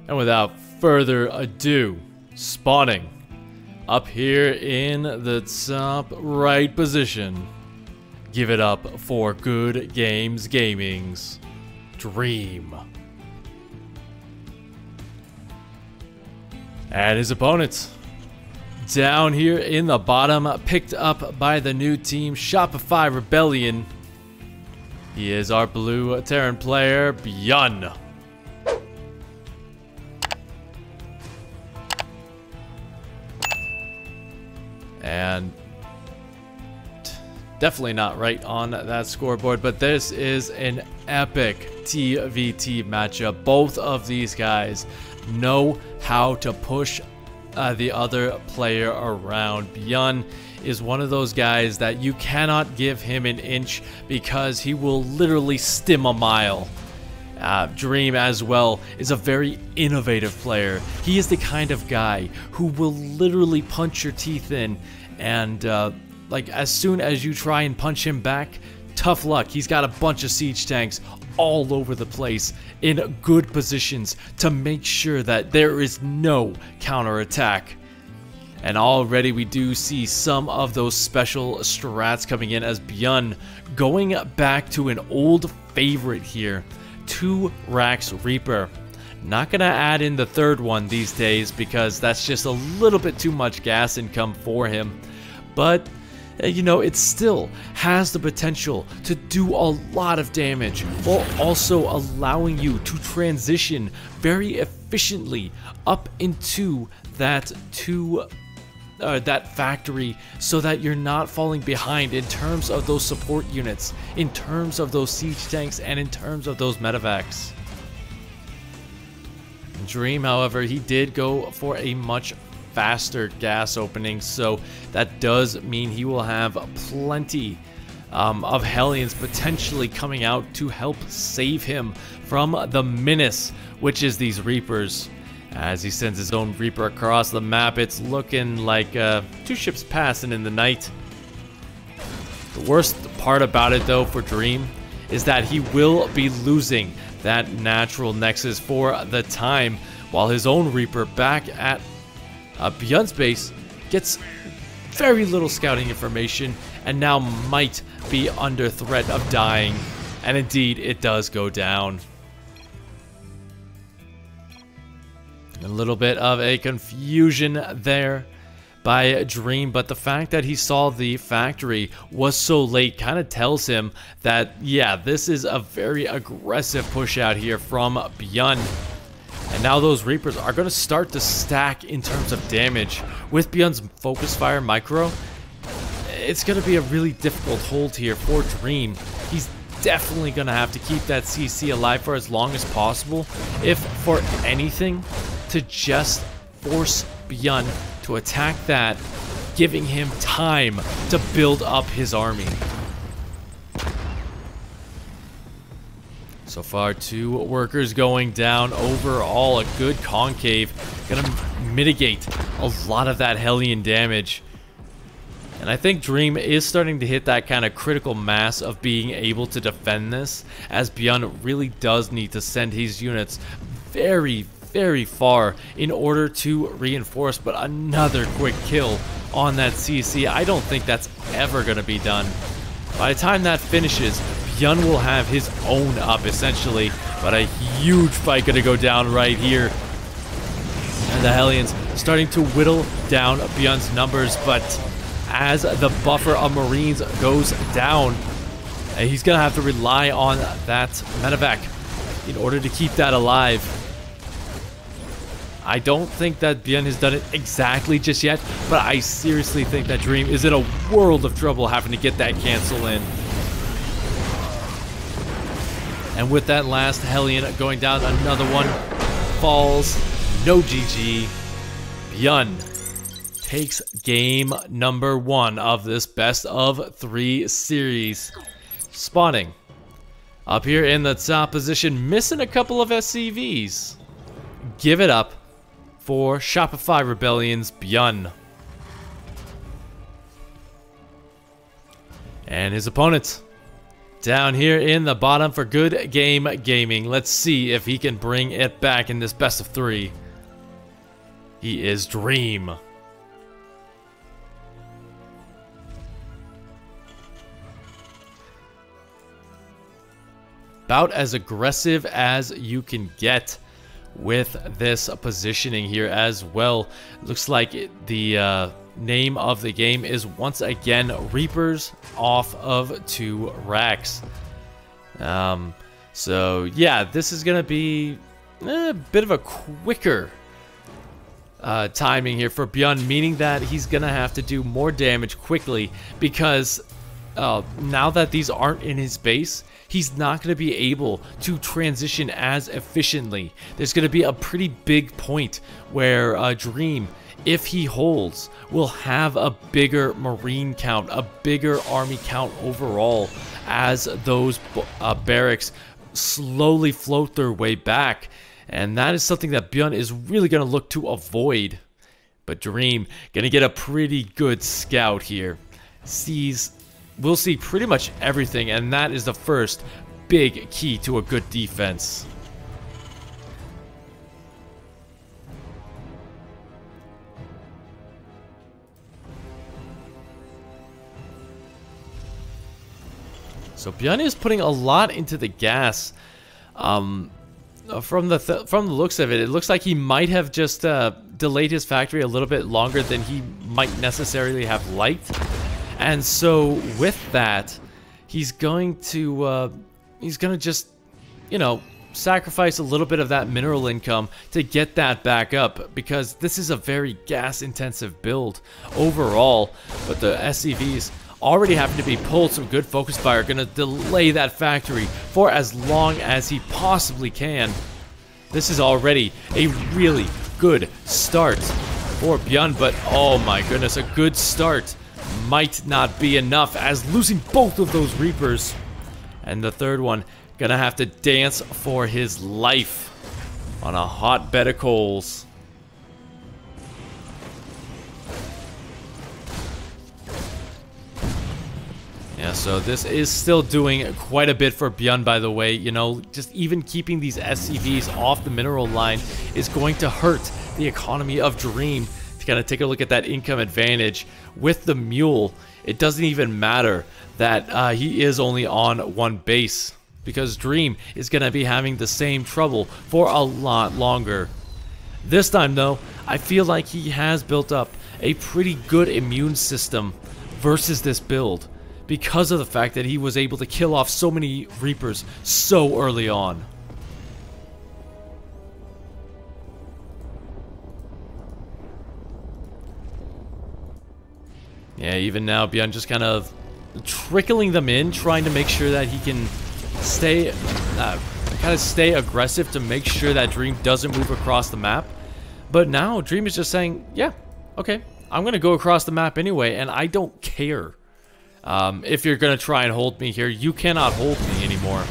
And without further ado, spawning up here in the top right position. Give it up for Good Games Gaming's Dream. And his opponent, down here in the bottom, picked up by the new team, Shopify Rebellion. He is our blue Terran player, BYUN. And definitely not right on that scoreboard, but this is an epic TVT matchup. Both of these guys know how to push the other player around. BYUN is one of those guys that you cannot give him an inch because he will literally stim a mile. Dream as well is a very innovative player. He is the kind of guy who will literally punch your teeth in, and like as soon as you try and punch him back, tough luck. He's got a bunch of siege tanks all over the place in good positions to make sure that there is no counterattack. And already we do see some of those special strats coming in as BYUN going back to an old favorite here. 2 Rax Reaper. Not gonna add in the third one these days because that's just a little bit too much gas income for him. But you know, it still has the potential to do a lot of damage while also allowing you to transition very efficiently up into that factory so that you're not falling behind in terms of those support units, in terms of those siege tanks, and in terms of those medevacs. Dream, however, he did go for a much faster gas opening, so that does mean he will have plenty of Hellions potentially coming out to help save him from the menace, which is these Reapers. As he sends his own Reaper across the map, it's looking like 2 ships passing in the night. The worst part about it, though, for Dream is that he will be losing that natural nexus for the time, while his own Reaper back at BYUN's base gets very little scouting information and now might be under threat of dying. And indeed, it does go down. A little bit of a confusion there by Dream, but the fact that he saw the factory was so late kind of tells him that, yeah, this is a very aggressive push out here from BYUN. And now those Reapers are going to start to stack in terms of damage. With BYUN's Focus Fire Micro, it's going to be a really difficult hold here for Dream. He's definitely going to have to keep that CC alive for as long as possible, if for anything, to just force BYUN to attack that, giving him time to build up his army. So far, 2 workers going down. Overall, a good concave. Gonna mitigate a lot of that Hellion damage. And I think Dream is starting to hit that kind of critical mass of being able to defend this, as BYUN really does need to send his units very far in order to reinforce. But another quick kill on that CC, I don't think that's ever going to be done. By the time that finishes, BYUN will have his own up essentially, but a huge fight going to go down right here. And the Hellions starting to whittle down BYUN's numbers, but as the buffer of Marines goes down, he's going to have to rely on that medevac in order to keep that alive. I don't think that BYUN has done it exactly just yet, but I seriously think that Dream is in a world of trouble having to get that cancel in. And with that last Hellion going down, another one falls. No GG. BYUN takes game number 1 of this best of 3 series. Spawning up here in the top position, missing a couple of SCVs. Give it up for Shopify Rebellion's BYUN. And his opponent, Down here in the bottom for Good Game Gaming. Let's see if he can bring it back in this best of 3. He is Dream. About as aggressive as you can get with this positioning here as well. Looks like the name of the game is once again Reapers off of 2 racks. So yeah, this is gonna be a bit of a quicker timing here for BYUN, meaning that he's gonna have to do more damage quickly because now that these aren't in his base, he's not going to be able to transition as efficiently. There's going to be a pretty big point where Dream, if he holds, will have a bigger Marine count, a bigger army count overall, as those barracks slowly float their way back. And that is something that BYUN is really going to look to avoid. But Dream going to get a pretty good scout here. We'll see pretty much everything, and that is the first big key to a good defense. So BYUN is putting a lot into the gas. From the looks of it, it looks like he might have just delayed his factory a little bit longer than he might necessarily have liked. And so with that, he's going to just, you know, sacrifice a little bit of that mineral income to get that back up, because this is a very gas intensive build overall. But the SCVs already having to be pulled, some good focus fire, going to delay that factory for as long as he possibly can. This is already a really good start for BYUN, but oh my goodness, a good start might not be enough, as losing both of those Reapers, and the third one gonna have to dance for his life on a hot bed of coals. Yeah, so this is still doing quite a bit for BYUN, by the way. You know, just even keeping these SCVs off the mineral line is going to hurt the economy of Dream. To kind of take a look at that income advantage with the Mule, it doesn't even matter that he is only on 1 base, because Dream is going to be having the same trouble for a lot longer. This time, though, I feel like he has built up a pretty good immune system versus this build, because of the fact that he was able to kill off so many Reapers so early on. Yeah, even now, BYUN just kind of trickling them in, trying to make sure that he can stay, stay aggressive to make sure that Dream doesn't move across the map. But now Dream is just saying, yeah, okay, I'm going to go across the map anyway, and I don't care. If you're going to try and hold me here, you cannot hold me anymore.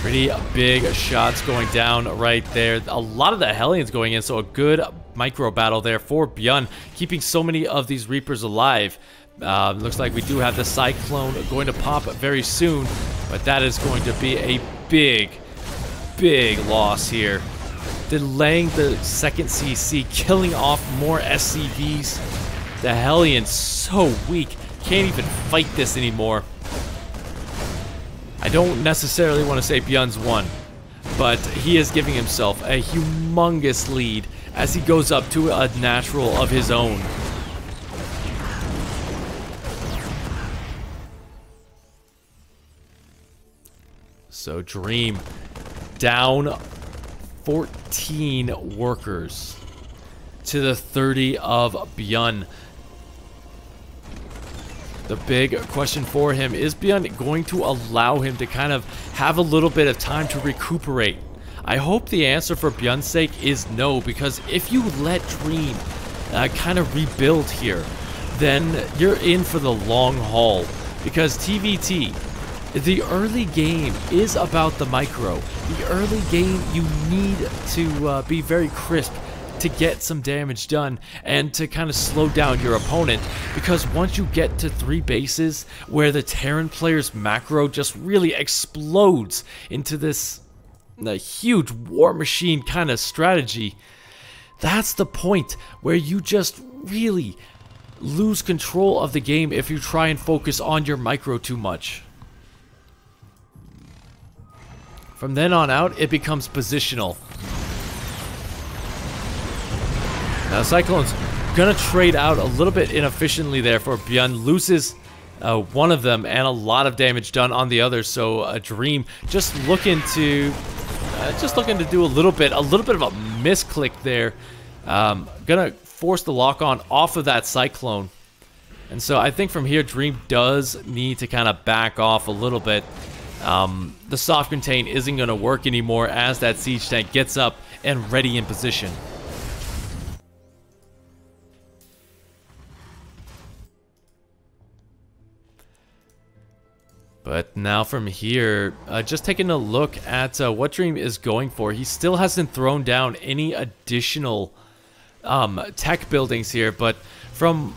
Pretty big shots going down right there. A lot of the Hellions going in, so a good micro battle there for BYUN, keeping so many of these Reapers alive. Looks like we do have the Cyclone going to pop very soon, but that is going to be a big loss here. Delaying the second CC, killing off more SCVs. The Hellions so weak, can't even fight this anymore. I don't necessarily want to say BYUN's won, but he is giving himself a humongous lead as he goes up to a natural of his own. So Dream down 14 workers to the 30 of BYUN. The big question for him, is BYUN going to allow him to kind of have a little bit of time to recuperate? I hope the answer for BYUN's sake is no, because if you let Dream kind of rebuild here, then you're in for the long haul. Because TVT, the early game is about the micro. The early game, you need to be very crisp to get some damage done and to kind of slow down your opponent, because once you get to 3 bases where the Terran player's macro just really explodes into this huge war machine kind of strategy, that's the point where you just really lose control of the game if you try and focus on your micro too much. From then on out, it becomes positional. Now Cyclone's gonna trade out a little bit inefficiently there for BYUN, loses one of them and a lot of damage done on the other. So Dream just looking to do a little bit of a misclick there. Gonna force the lock on off of that Cyclone. And so I think from here Dream does need to kind of back off a little bit. The soft contain isn't going to work anymore as that siege tank gets up and ready in position. But now from here, just taking a look at what Dream is going for, he still hasn't thrown down any additional tech buildings here, but from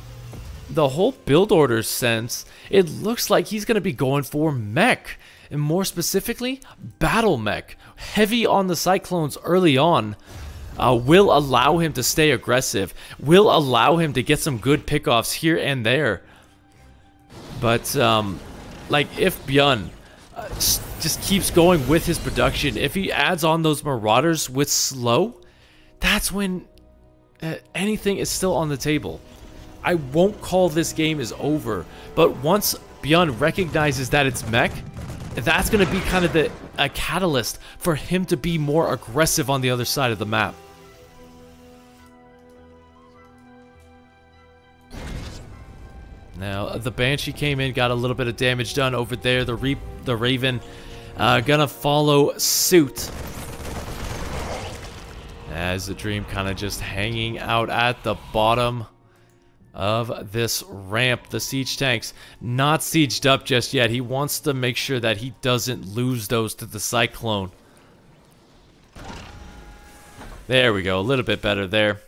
the whole build order sense, it looks like he's going to be going for mech. And more specifically, battle mech. Heavy on the Cyclones early on will allow him to stay aggressive, will allow him to get some good pickoffs here and there. But, like, if BYUN just keeps going with his production, if he adds on those Marauders with slow, that's when anything is still on the table. I won't call this game is over, but once BYUN recognizes that it's mech, that's going to be kind of a catalyst for him to be more aggressive on the other side of the map. Now, the Banshee came in, got a little bit of damage done over there. The Raven gonna follow suit. As the Dream kind of just hanging out at the bottom of this ramp. The siege tanks not sieged up just yet. He wants to make sure that he doesn't lose those to the Cyclone. There we go, a little bit better there.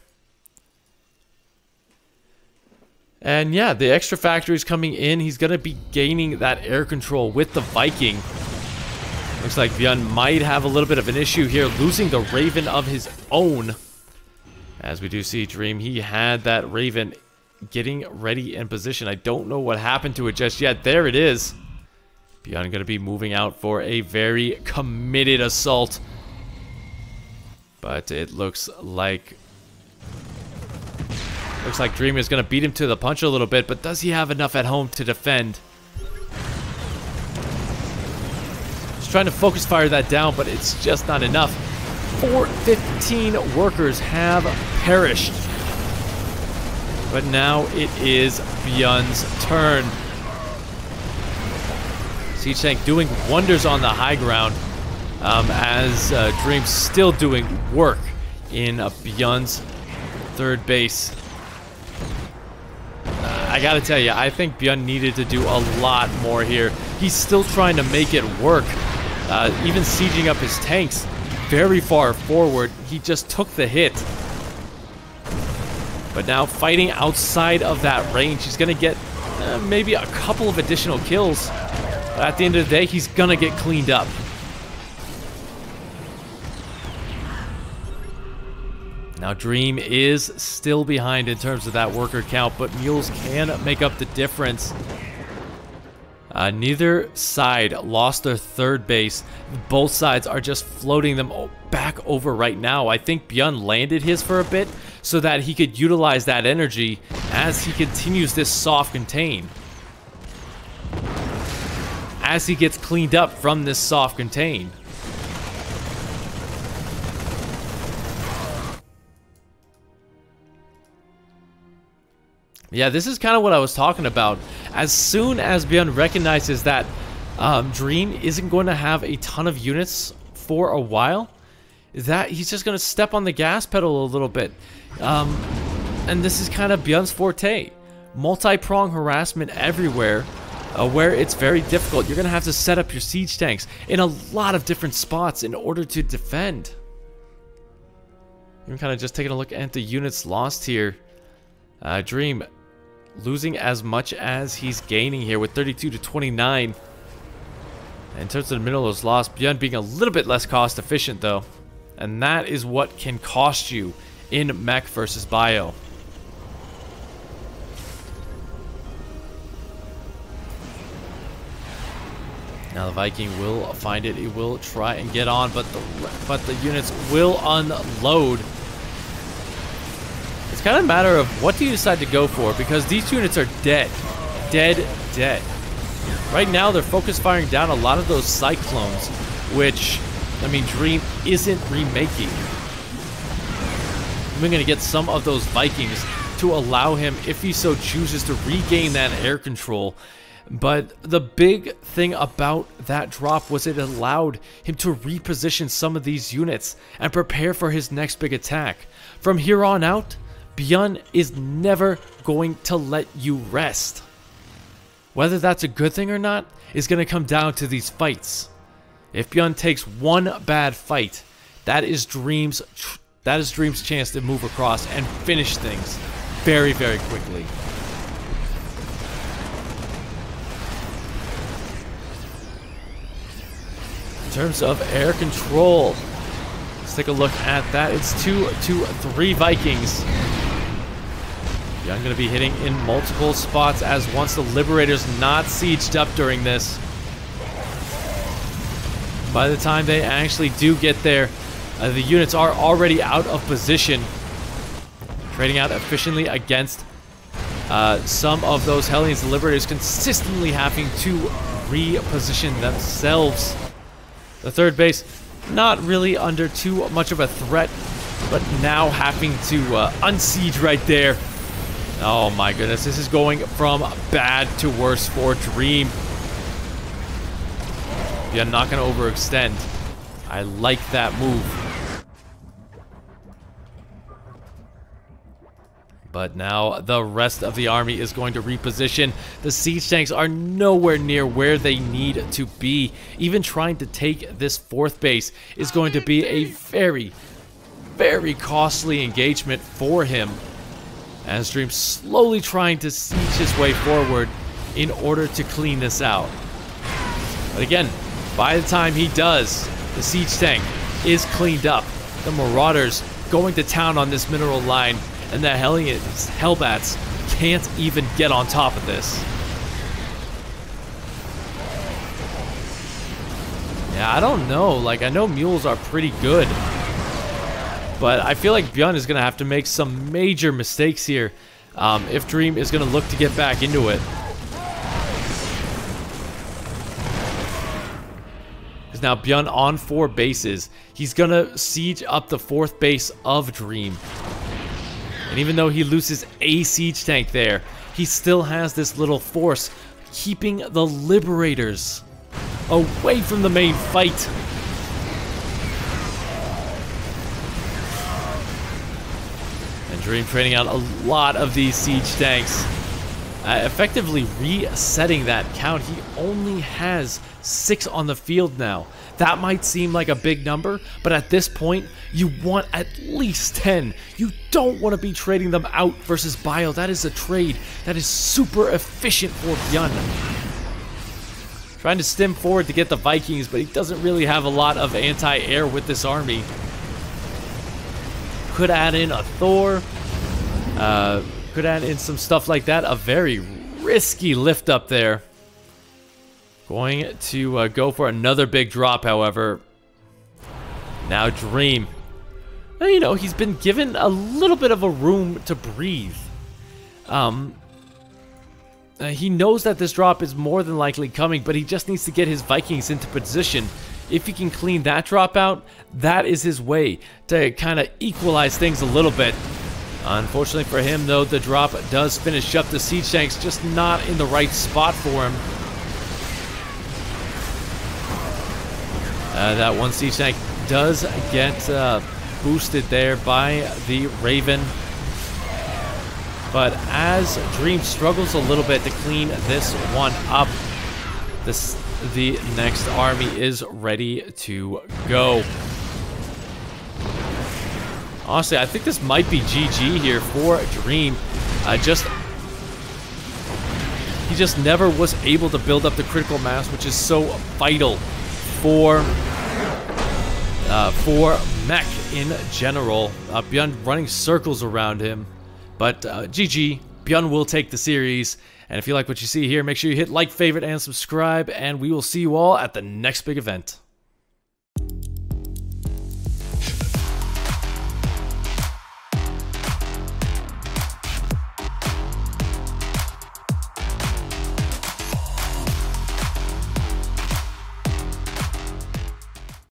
And yeah, the extra factories coming in. He's going to be gaining that air control with the Viking. Looks like BYUN might have a little bit of an issue here, losing the Raven of his own. As we do see Dream, he had that Raven getting ready in position. I don't know what happened to it just yet. There it is. BYUN going to be moving out for a very committed assault. But it looks like Dream is going to beat him to the punch a little bit, but does he have enough at home to defend? Just trying to focus fire that down, but it's just not enough. 15 workers have perished. But now it is BYUN's turn. Siege tank doing wonders on the high ground, as Dream's still doing work in BYUN's third base. I gotta tell you, I think BYUN needed to do a lot more here. He's still trying to make it work. Even sieging up his tanks very far forward. He just took the hit. But now fighting outside of that range, he's gonna get maybe a couple of additional kills. But at the end of the day, he's gonna get cleaned up. Now Dream is still behind in terms of that worker count, but Mules can make up the difference. Neither side lost their third base. Both sides are just floating them back over right now. I think BYUN landed his for a bit so that he could utilize that energy as he continues this soft contain. As he gets cleaned up from this soft contain. Yeah, this is kind of what I was talking about. As soon as BYUN recognizes that Dream isn't going to have a ton of units for a while, that he's just going to step on the gas pedal a little bit. And this is kind of BYUN's forte. Multi-prong harassment everywhere, where it's very difficult. You're going to have to set up your siege tanks in a lot of different spots in order to defend. I'm kind of just taking a look at the units lost here. Dream losing as much as he's gaining here with 32 to 29. In terms of the minerals lost, BYUN being a little bit less cost efficient though. And that is what can cost you in mech versus bio. Now the Viking will find it. He will try and get on, but the units will unload. It's kind of a matter of what do you decide to go for, because these units are dead. Dead. Right now they're focus firing down a lot of those Cyclones, which, I mean, Dream isn't remaking. We're going to get some of those Vikings to allow him, if he so chooses, to regain that air control. But the big thing about that drop was it allowed him to reposition some of these units and prepare for his next big attack. From here on out, BYUN is never going to let you rest. Whether that's a good thing or not is going to come down to these fights. If BYUN takes one bad fight, that is Dream's chance to move across and finish things very, very quickly. In terms of air control, let's take a look at that. It's 2-3 Vikings. BYUN going to be hitting in multiple spots as once the Liberator's not sieged up during this. By the time they actually do get there, the units are already out of position. Trading out efficiently against some of those Hellions. The Liberators consistently having to reposition themselves. The third base, not really under too much of a threat, but now having to unsiege right there. Oh my goodness, this is going from bad to worse for Dream. Yeah, not going to overextend. I like that move. But now the rest of the army is going to reposition. The siege tanks are nowhere near where they need to be. Even trying to take this fourth base is going to be a very, very costly engagement for him. As Dream slowly trying to siege his way forward in order to clean this out. But again, by the time he does, the siege tank is cleaned up. The Marauders going to town on this mineral line, and the Hellbats can't even get on top of this. Yeah, I don't know. Like, I know mules are pretty good, but I feel like BYUN is going to have to make some major mistakes here if Dream is going to look to get back into it. Because now BYUN on 4 bases. He's going to siege up the 4th base of Dream. And even though he loses a siege tank there, he still has this little force keeping the Liberators away from the main fight. And Dream trading out a lot of these siege tanks. Effectively resetting that count. He only has 6 on the field now. That might seem like a big number, but at this point, you want at least 10. You don't want to be trading them out versus bio. That is a trade that is super efficient for BYUN. Trying to stem forward to get the Vikings, but he doesn't really have a lot of anti-air with this army. Could add in a Thor. Could add in some stuff like that. A very risky lift up there. Going to go for another big drop, however. Now Dream. Well, you know, he's been given a little bit of a room to breathe. He knows that this drop is more than likely coming, but he just needs to get his Vikings into position. If he can clean that drop out, that is his way to kind of equalize things a little bit. Unfortunately for him, though, the drop does finish up the siege tanks, just not in the right spot for him. That one siege tank does get boosted there by the Raven. But as Dream struggles a little bit to clean this one up, the next army is ready to go. Honestly, I think this might be GG here for Dream. He just never was able to build up the critical mass, which is so vital for Mech in general. BYUN running circles around him. But GG, BYUN will take the series. And if you like what you see here, make sure you hit like, favorite, and subscribe. And we will see you all at the next big event.